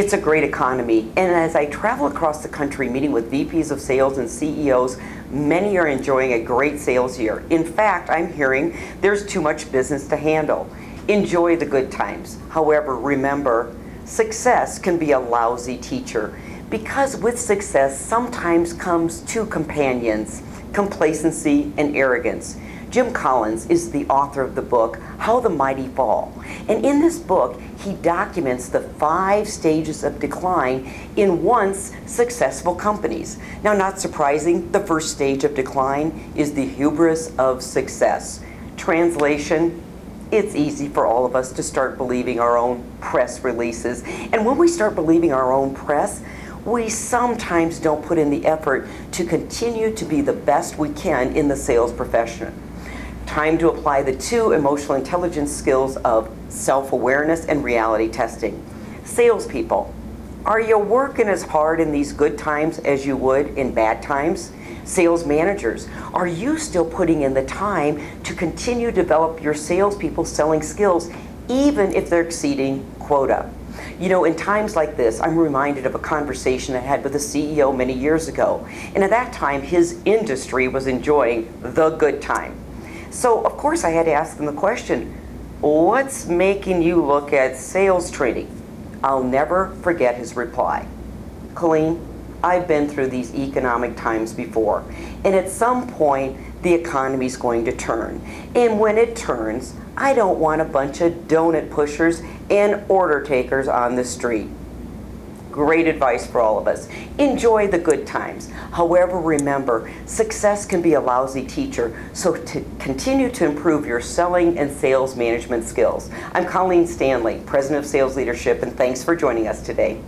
It's a great economy, and as I travel across the country meeting with VPs of sales and CEOs, many are enjoying a great sales year. In fact, I'm hearing there's too much business to handle. Enjoy the good times. However, remember, success can be a lousy teacher, because with success sometimes comes two companions: complacency and arrogance. Jim Collins is the author of the book, How the Mighty Fall. And in this book, he documents the 5 stages of decline in once successful companies. Now, not surprising, the first stage of decline is the hubris of success. Translation: it's easy for all of us to start believing our own press releases. And when we start believing our own press, we sometimes don't put in the effort to continue to be the best we can in the sales profession. Time to apply the 2 emotional intelligence skills of self-awareness and reality testing. Salespeople, are you working as hard in these good times as you would in bad times? Sales managers, are you still putting in the time to continue to develop your salespeople selling skills even if they're exceeding quota? You know, in times like this, I'm reminded of a conversation I had with a CEO many years ago. And at that time, his industry was enjoying the good time. So, of course, I had to ask him the question, what's making you look at sales training? I'll never forget his reply. Colleen, I've been through these economic times before, and at some point, the economy's going to turn. And when it turns, I don't want a bunch of donut pushers and order takers on the street. Great advice for all of us. Enjoy the good times. However, remember, success can be a lousy teacher, so to continue to improve your selling and sales management skills. I'm Colleen Stanley, President of Sales Leadership, and thanks for joining us today.